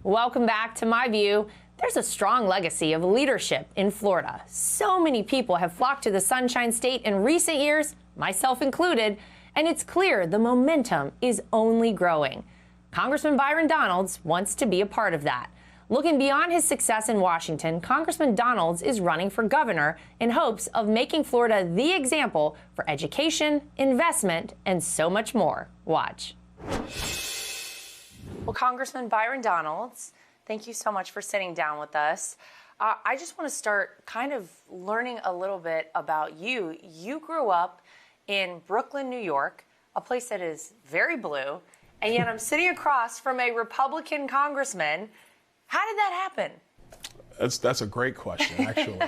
Welcome back to My View. There's a strong legacy of leadership in Florida. So many people have flocked to the Sunshine State in recent years, myself included, and it's clear the momentum is only growing. Congressman Byron Donalds wants to be a part of that. Looking beyond his success in Washington, Congressman Donalds is running for governor in hopes of making Florida the example for education, investment, and so much more. Watch. Well, Congressman Byron Donalds, thank you so much for sitting down with us. I just want to start kind of learning a little bit about you. You grew up in Brooklyn, New York, a place that is very blue, and yet I'm sitting across from a Republican congressman. How did that happen? That's a great question, actually.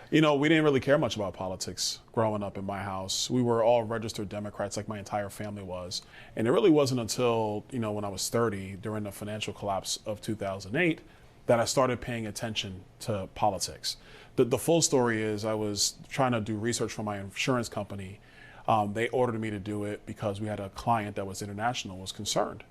You know, we didn't really care much about politics growing up in my house. We were all registered Democrats, like my entire family was. And it really wasn't until, when I was 30, during the financial collapse of 2008, that I started paying attention to politics. The full story is I was trying to do research for my insurance company. They ordered me to do it because we had a client that was international, was concerned.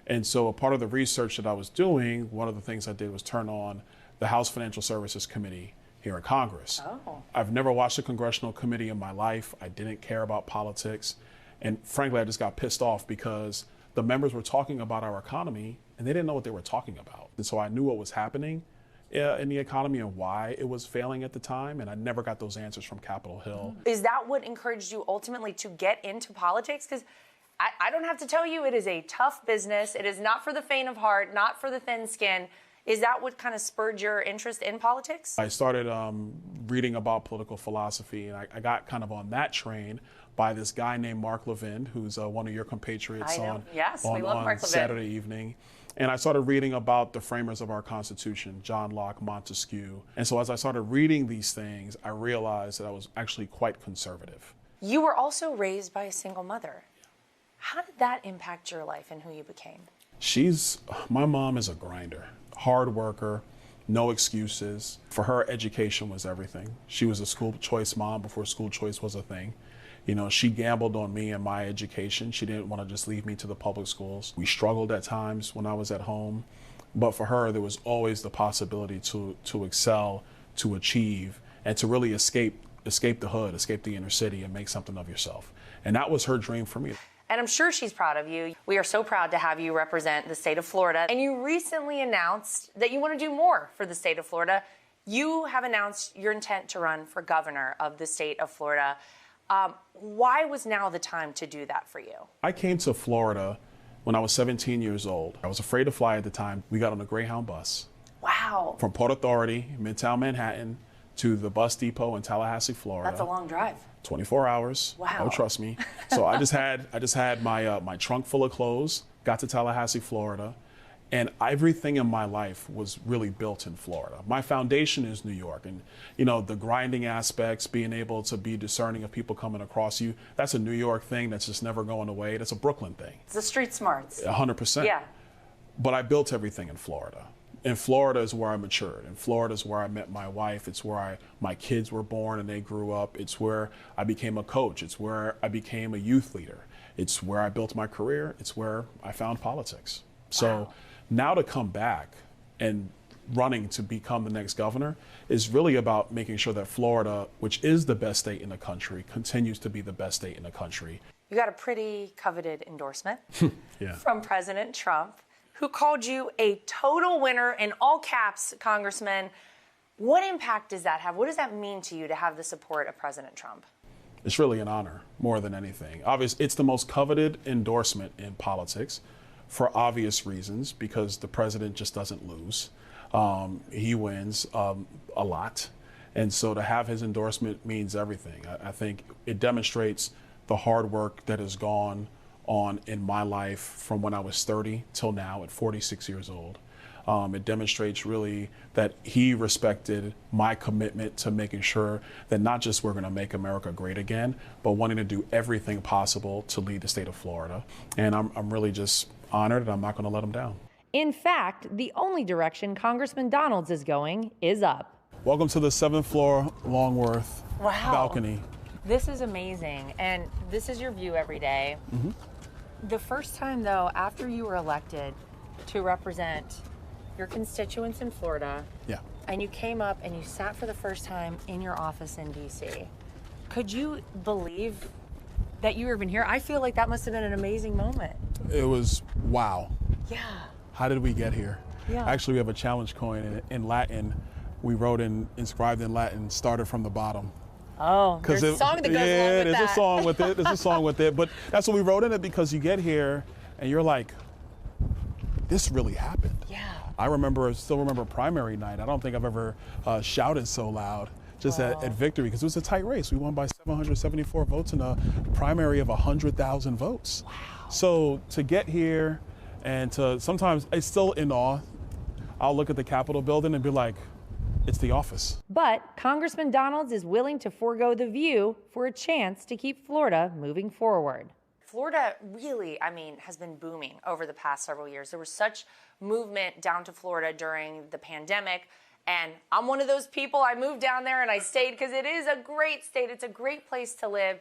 And so a part of the research that I was doing, one of the things I did was turn on the House Financial Services Committee here in Congress. Oh. I've never watched a congressional committee in my life. I didn't care about politics. And frankly, I just got pissed off because the members were talking about our economy and they didn't know what they were talking about. And so I knew what was happening in the economy and why it was failing at the time. And I never got those answers from Capitol Hill. Is that what encouraged you ultimately to get into politics? Because I don't have to tell you, it is a tough business. It is not for the faint of heart, not for the thin skin. Is that what kind of spurred your interest in politics? I started reading about political philosophy, and I got kind of on that train by this guy named Mark Levin, who's one of your compatriots on Saturday evening. And I started reading about the framers of our Constitution, John Locke, Montesquieu. And so as I started reading these things, I realized that I was actually quite conservative. You were also raised by a single mother. How did that impact your life and who you became? My mom is a grinder, hard worker, no excuses. For her, education was everything. She was a school choice mom before school choice was a thing. She gambled on me and my education. She didn't want to just leave me to the public schools. We struggled at times when I was at home, but for her, there was always the possibility to excel, to achieve, and to really escape the hood, escape the inner city and make something of yourself. And that was her dream for me. And I'm sure she's proud of you. We are so proud to have you represent the state of Florida. And you recently announced that you want to do more for the state of Florida. You have announced your intent to run for governor of the state of Florida. Why was now the time to do that for you? I came to Florida when I was 17 years old. I was afraid to fly at the time. We got on a Greyhound bus. Wow. From Port Authority, Midtown Manhattan, to the bus depot in Tallahassee, Florida. That's a long drive. 24 hours. Wow. Oh, trust me. So I just had my trunk full of clothes, got to Tallahassee, Florida, and everything in my life was really built in Florida. My foundation is New York, and the grinding aspects, being able to be discerning of people coming across you, that's a New York thing that's just never going away. That's a Brooklyn thing. It's the street smarts. 100%. Yeah. But I built everything in Florida. And Florida is where I matured. And Florida is where I met my wife. It's where my kids were born and they grew up. It's where I became a coach. It's where I became a youth leader. It's where I built my career. It's where I found politics. So now to come back and running to become the next governor is really about making sure that Florida, which is the best state in the country, continues to be the best state in the country. You got a pretty coveted endorsement Yeah. from President Trump, who called you a total winner in all caps, Congressman. What impact does that have? What does that mean to you to have the support of President Trump? It's really an honor more than anything. Obviously, it's the most coveted endorsement in politics for obvious reasons, because the president just doesn't lose. He wins a lot. And so to have his endorsement means everything. I think it demonstrates the hard work that has gone on in my life from when I was 30 till now at 46 years old. It demonstrates really that he respected my commitment to making sure that not just we're going to make America great again, but wanting to do everything possible to lead the state of Florida. And I'm really just honored, and I'm not going to let him down. In fact, the only direction Congressman Donalds is going is up. Welcome to the 7th floor Longworth balcony. This is amazing, and this is your view every day. The first time, though, after you were elected to represent your constituents in Florida. Yeah. And you came up and you sat for the first time in your office in D.C. Could you believe that you were even here? I feel like that must have been an amazing moment. It was wow. Yeah. How did we get here? Yeah. Actually, we have a challenge coin in Latin. We wrote inscribed in Latin, started from the bottom. Oh, there's a song that goes along with that. There's a song with it. There's a song with it. But that's what we wrote in it, because you get here and you're like, this really happened. Yeah. I still remember primary night. I don't think I've ever shouted so loud just at victory, because it was a tight race. We won by 774 votes in a primary of 100,000 votes. Wow. So to get here and sometimes it's still in awe. I'll look at the Capitol building and be like, it's the office. But Congressman Donalds is willing to forego the view for a chance to keep Florida moving forward. Florida really, has been booming over the past several years. There was such movement down to Florida during the pandemic. And I'm one of those people. I moved down there and I stayed because it is a great state. It's a great place to live.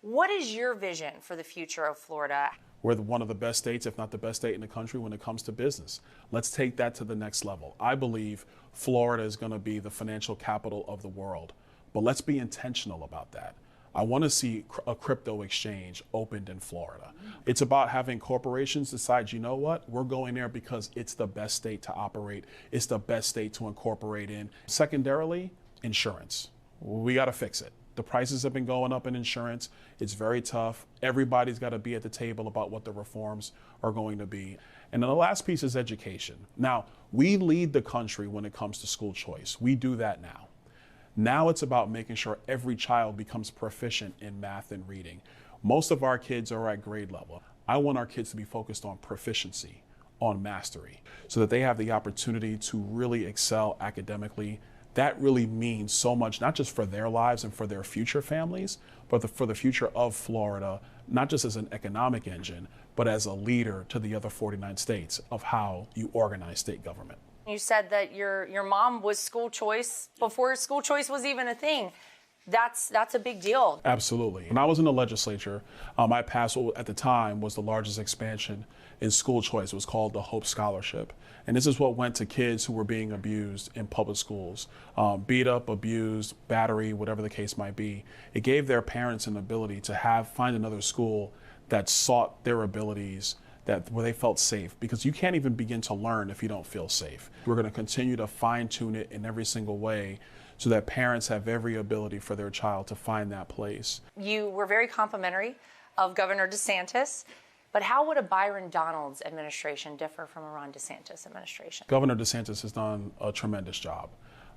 What is your vision for the future of Florida? We're one of the best states, if not the best state in the country when it comes to business. Let's take that to the next level. I believe Florida is going to be the financial capital of the world, but let's be intentional about that. I want to see a crypto exchange opened in Florida. It's about having corporations decide, you know what, we're going there because it's the best state to operate. It's the best state to incorporate in. Secondarily, insurance. We got to fix it. The prices have been going up in insurance. It's very tough. Everybody's got to be at the table about what the reforms are going to be. And then the last piece is education. Now, we lead the country when it comes to school choice. We do that now. Now it's about making sure every child becomes proficient in math and reading. Most of our kids are at grade level. I want our kids to be focused on proficiency, on mastery, so that they have the opportunity to really excel academically. That really means so much, not just for their lives and for their future families, but for the future of Florida, not just as an economic engine, but as a leader to the other 49 states of how you organize state government. You said that your mom was school choice before school choice was even a thing. That's a big deal. Absolutely. When I was in the legislature, I passed what at the time was the largest expansion in school choice. It was called the Hope Scholarship. And this is what went to kids who were being abused in public schools, beat up, abused, battery, whatever the case might be. It gave their parents an ability to find another school that sought their abilities, where they felt safe, because you can't even begin to learn if you don't feel safe. We're going to continue to fine tune it in every single way so that parents have every ability for their child to find that place. You were very complimentary of Governor DeSantis, but how would a Byron Donalds administration differ from a Ron DeSantis administration? Governor DeSantis has done a tremendous job.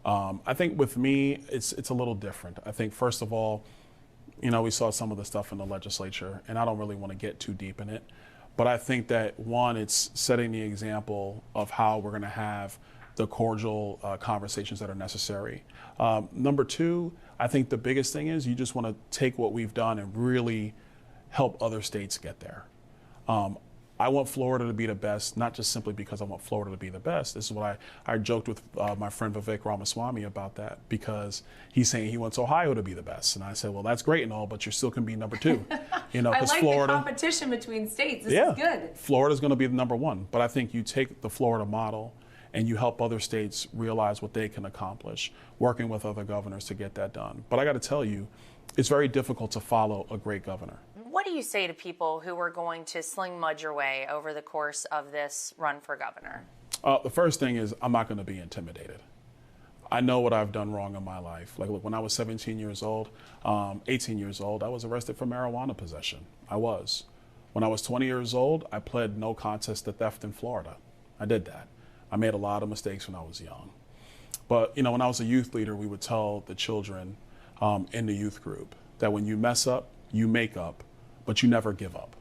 I think with me, it's a little different. I think, first of all, we saw some of the stuff in the legislature, and I don't really want to get too deep in it. But I think that, one, it's setting the example of how we're going to have the cordial conversations that are necessary. Number two, I think the biggest thing is you just want to take what we've done and really help other states get there. I want Florida to be the best, not just simply because I want Florida to be the best. This is what I joked with my friend Vivek Ramaswamy about that, because he's saying he wants Ohio to be the best. And I said, well, that's great and all, but you still can be number two. I like Florida, the competition between states. This is good. Florida's going to be the number one. But I think you take the Florida model and you help other states realize what they can accomplish, working with other governors to get that done. But I got to tell you, it's very difficult to follow a great governor. What do you say to people who are going to sling mud your way over the course of this run for governor? The first thing is, I'm not going to be intimidated. I know what I've done wrong in my life. Like, look, when I was 17 years old, 18 years old, I was arrested for marijuana possession. I was. When I was 20 years old, I pled no contest to theft in Florida. I did that. I made a lot of mistakes when I was young. But, when I was a youth leader, we would tell the children in the youth group that when you mess up, you make up, but you never give up.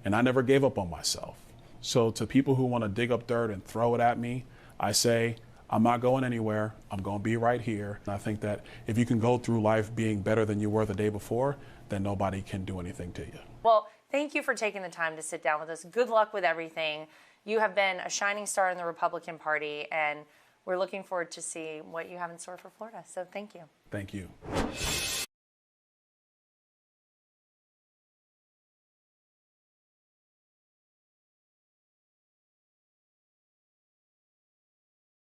And I never gave up on myself. So to people who want to dig up dirt and throw it at me, I say, I'm not going anywhere. I'm going to be right here. And I think that if you can go through life being better than you were the day before, then nobody can do anything to you. Well, thank you for taking the time to sit down with us. Good luck with everything. You have been a shining star in the Republican Party, and we're looking forward to see what you have in store for Florida. So thank you. Thank you.